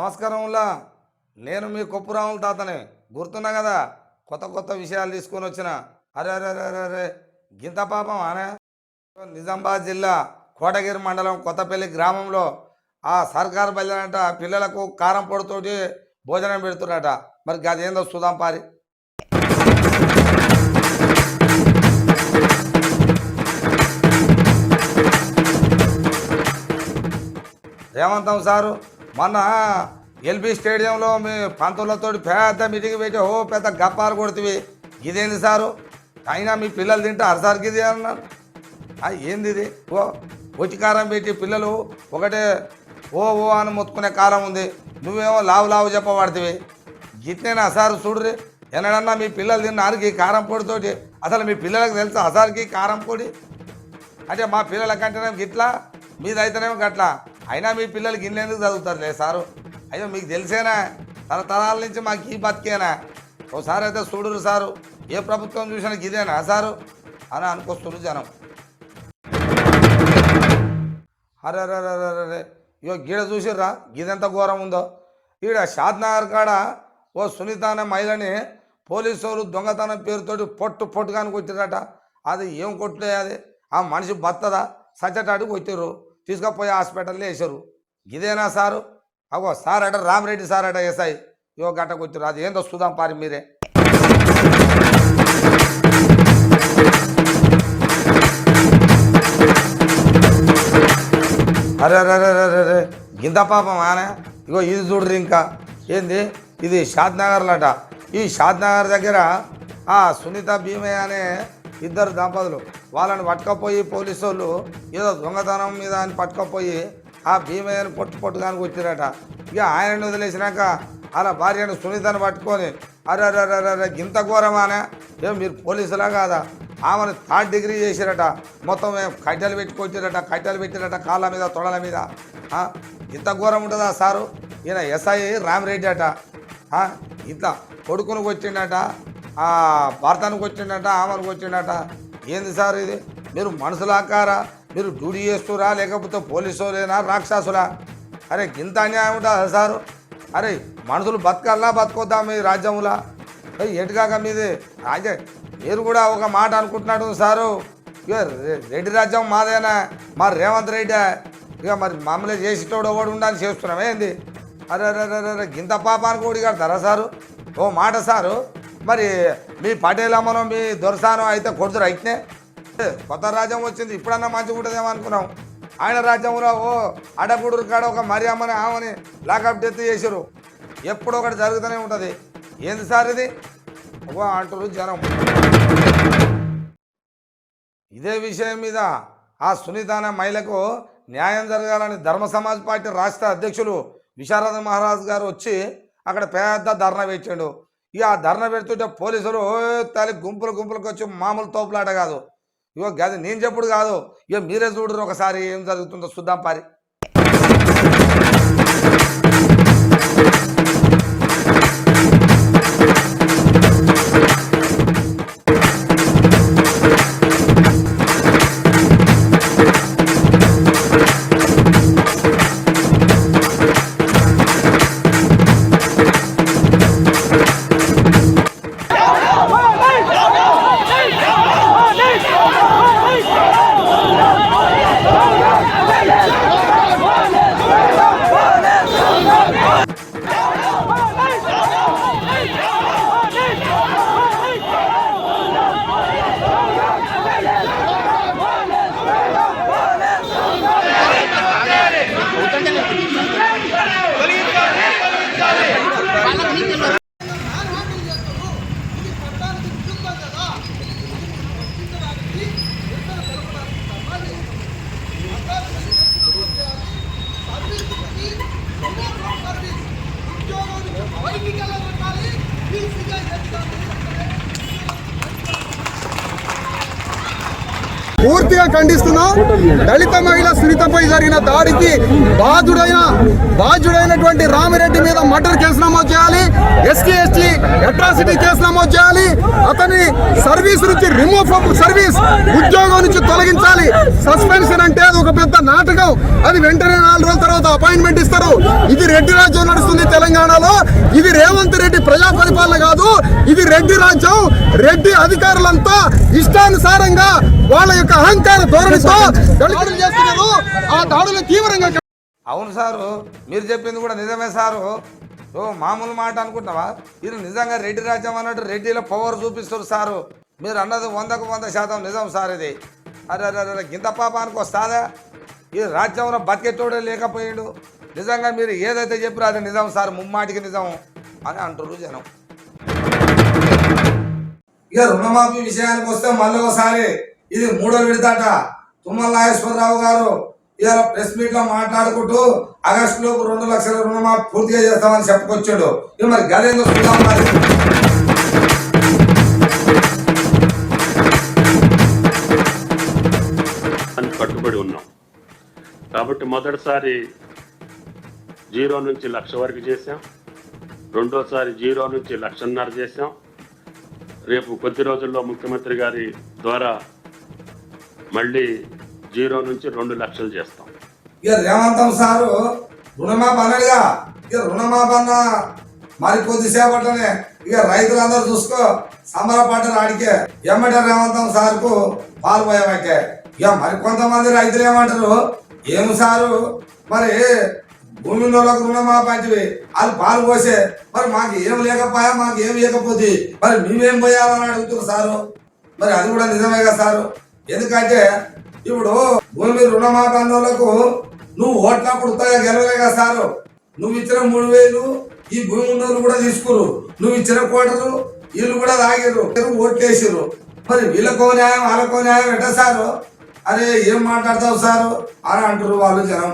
నమస్కారంలా నేను మీ కొప్పురాముల తాతనే గుర్తున్నా కదా కొత్త కొత్త విషయాలు తీసుకొని వచ్చిన అరే అరే అరే అరే గింత పాపం అనే నిజామాబాద్ జిల్లా కోటగిరి మండలం కొత్తపల్లి గ్రామంలో ఆ సర్కారు బయలుదేరట పిల్లలకు కారం పొడితోటి భోజనం పెడుతున్నట మరి అదేందో చూద్దాం పారి రేవంతం సారు మొన్న ఎల్బీ స్టేడియంలో మీ పంతులతో పెద్ద మీటింగ్ పెట్టి ఓ పెద్ద గప్పాలు కొడుతుంది ఇదేంది సారు అయినా మీ పిల్లలు తింటే అరసారికి ఇది అన్నారు ఏంది ఇది ఓ వచ్చి కారం పెట్టి పిల్లలు ఒకటే ఓ ఓ అని మొత్తుకునే కారం ఉంది నువ్వేమో లావు లావు చెప్పబడుతుంది గిట్నేనా సారు చూడరి ఎన్నడన్నా మీ పిల్లలు తిన్నారికి కారం పొడితోటి అసలు మీ పిల్లలకు తెలుసా అసారికి కారం పొడి అంటే మా పిల్లల కంటేనేమో గిట్లా మీదైతేనేమో గట్లా అయినా మీ పిల్లలకి ఇన్నేందుకు చదువుతారులే సారు అయ్యో మీకు తెలిసేనా తరతరాల నుంచి మాకు ఈ బతికేనా ఓసారి అయితే చూడరు సారు ఏ ప్రభుత్వం చూసినా ఇదేనా సారు అని అనుకొస్తున్నారు జనం అరే అరే అరే అరే ఇగో గీడ చూసిర్రా గిదెంత ఘోరం ఉందో ఈడ షాద్నగర్ కాడ ఓ సునీత అనే మహిళని పోలీసు వాళ్ళు దొంగతనం పేరుతోటి పొట్టుగాని కొట్టిరట అది ఏం కొట్టలే అది ఆ మనిషి బత్తదా సచ్చటాడికి కొట్టిర్రు తీసుకుపోయి హాస్పిటల్లో వేసారు ఇదేనా సారు అగో సార్ అట రామరెడ్డి సార్ అట ఎస్ఐ ఇగో గట్ట కొట్టిర్రు అది ఏందో చూద్దాం పారి మీరే అరే అరే అరే అరే గింత పాపం ఆనే ఇగో ఇది చూడ్రి ఇంకా ఏంది ఇది షాద్నగర్లట ఈ షాద్నగర్ దగ్గర ఆ సునీత భీమయ్య అనే ఇద్దరు దంపతులు వాళ్ళని పట్టుకపోయి పోలీసు వాళ్ళు ఏదో దొంగతనం మీద అని పట్టుకపోయి ఆ భీమయ్యని పొట్టుగానికి వచ్చిరట ఇక ఆయనను వదిలేసినాక అలా భార్యను సునీతను పట్టుకొని అరే అరే అరే అరే గింత ఘోరమానే ఏం మీరు పోలీసులా కాదా ఆమెను 3rd డిగ్రీ చేసిరట మొత్తం కట్టెలు పెట్టుకొచ్చిరట కట్టెలు పెట్టిరట కాళ్ళ మీద తొడల మీద ఇంత ఘోరం ఉంటుందా సారు ఈయన ఎస్ఐ రామరెడ్డి అట ఇంత కొడుకునికి వచ్చిండట భర్తనికి వచ్చిండట ఆమెకు వచ్చిండట ఏంది సార్ ఇది మీరు మనుషులాకారా మీరు డ్యూటీ చేస్తురా లేకపోతే పోలీసులేనా రాక్షసులా అరే గింత అన్యాయం ఉంటుందా సారు అరే మనుషులు బతకాలా బతకొద్దా మీ రాజ్యములా ఎటుగాక మీది రాజ్యం మీరు కూడా ఒక మాట అనుకుంటున్నాడు సారు ఇక రెడ్డి రాజ్యం మాదేనా మరి రేవంత్ రెడ్డి ఇక మరి మమ్మల్ని చేసేటోడు ఒకడు ఉండాలని చేస్తున్నాం ఏంది అరే అరే అరే గింత పాపానికి కూడా కడతారా సారు ఓ మాట సారు మరి మీ పటేలమ్మను మీ దొరసానం అయితే కొడుతురు అయితే కొత్త రాజ్యం వచ్చింది ఇప్పుడన్నా మంచిగా ఉంటుందేమో అనుకున్నాం ఆయన రాజ్యంలో ఓ అడగుడురు కాడ ఒక మరియమ్మని ఆమెని లాకప్ డెత్ చేసారు ఎప్పుడు ఒకటి జరుగుతూనే ఉంటుంది ఏంది సార్ ఇది ఓ అంటారు జనం ఇదే విషయం మీద ఆ సునీత అనే మహిళకు న్యాయం జరగాలని ధర్మ సమాజ్ పార్టీ రాష్ట్ర అధ్యక్షులు విశారద మహారాజ్ గారు వచ్చి అక్కడ పెద్ద ధర్నా పెట్టాడు ఇక ఆ ధర్నా పెడుతుంటే పోలీసులు తల్లి గుంపులకు వచ్చి మామూలు తోపులాట కాదు ఇగో గది నేను చెప్పుడు కాదు ఇక మీరే చూడరు ఒకసారి ఏం జరుగుతుందో చూద్దాం పారి పూర్తిగా ఖండిస్తున్నాం. దళిత మహిళ సునీతపై జరిగిన దాడికి బాధ్యుడైనటువంటి రామిరెడ్డి మీద మర్డర్ కేసు నమోదు చేయాలి. ఎస్టీ అట్రాసిటీ కేసు నమోదు చేయాలి. అతని సర్వీస్ నుంచి రిమూవ్ సర్వీస్ ఉద్యోగం నుంచి తొలగించాలి. సస్పెన్షన్ అంటే అది ఒక పెద్ద నాటకం. అది వెంటనే 4 రోజుల తర్వాత అపాయింట్మెంట్ ఇస్తారు. ఇది రెడ్డి రాజ్యం నడుస్తుంది తెలంగాణలో. ఇది రేవంత్ రెడ్డి ప్రజా పరిపాలన కాదు, ఇది రెడ్డి రాజ్యం. రెడ్డి అధికారులంతా ఇష్టానుసారంగా వాళ్ళ యొక్క అహంకార ధోరణితో దళితులు చేస్తున్నారు. ఆ దాడులు తీవ్రంగా. అవును సారు, మీరు చెప్పింది కూడా నిజమే సారు. మామూలు మాట అనుకుంటున్నావా? ఇది నిజంగా రెడ్డి రాజ్యం అన్నట్టు రెడ్డిలో పవర్ చూపిస్తారు సారు. మీరు అన్నది 100% నిజం సార్. ఇది అరే గింత పాపానికి వస్తాదా? ఈ రాజ్యంలో బతికెట్టోడే లేకపోయాడు. నిజంగా మీరు ఏదైతే చెప్పారో అది నిజం సార్, ముమ్మాటికి నిజం అని అంటారు జనం. ఇక రుణమాఫీ విషయానికి వస్తే మళ్ళీ ఒకసారి ఇది 3వ విడతట. తుమ్మల నాగేశ్వరరావు గారు ఇవాళ ప్రెస్ మీట్ లో మాట్లాడుకుంటూ ఆగస్టులోపు 2 లక్షల రుణమాఫీ పూర్తిగా చేస్తామని చెప్పుకొచ్చాడు. ఇక మరి గదేందో చూద్దాం. మరి కట్టుబడి ఉన్నాం కాబట్టి మొదటిసారి 0 నుంచి 1,00,000 వరకు చేసాం. రెండోసారి 0 నుంచి 1,50,000 చేసాం. రేపు కొద్ది రోజుల్లో ముఖ్యమంత్రి గారి ద్వారా మళ్ళీ 0 నుంచి 2 లక్షలు చేస్తాం. ఇక రేవంతం సారు రుణమాఫీ అన్నాడుగా. ఇక రుణమాఫీ అన్న మరి కొద్దిసేపట్లోనే ఇక రైతులందరూ చూసుకో సంబరపడ్డారు. ఆడికే ఎమ్మటే రేవంతం సార్కు పాలు పోయామకే. ఇక మరి కొంతమంది రైతులు ఏమంటారు, ఏం సారు మరి భూమి వాళ్ళకు రుణమాఫీ అంటే వాళ్ళు పాలు పోసే మరి మాకు ఏం లేకపోయా, మాకు ఏం లేకపోతే మరి మేమేం పోయాలని అడుగుతున్నారు సారు. మరి అది కూడా నిజమే కదా సారు. ఎందుకంటే ఇప్పుడు భూమి రుణమాఫీ అన్నోళ్లకు నువ్వు ఓట్లప్పుడు గెలవలే కదా సారు. నువ్వు ఇచ్చిన 3,000 ఈ భూమి ఉన్నోళ్ళు కూడా తీసుకురు. నువ్వు ఇచ్చిన కోటలు వీళ్ళు కూడా తాగిరు, ఓట్లేసిరు. మరి వీళ్ళకో న్యాయం వాళ్ళకో న్యాయం ఎట్ట సారు? అరే ఏం మాట్లాడతావు సారు అని అంటారు వాళ్ళు జనం.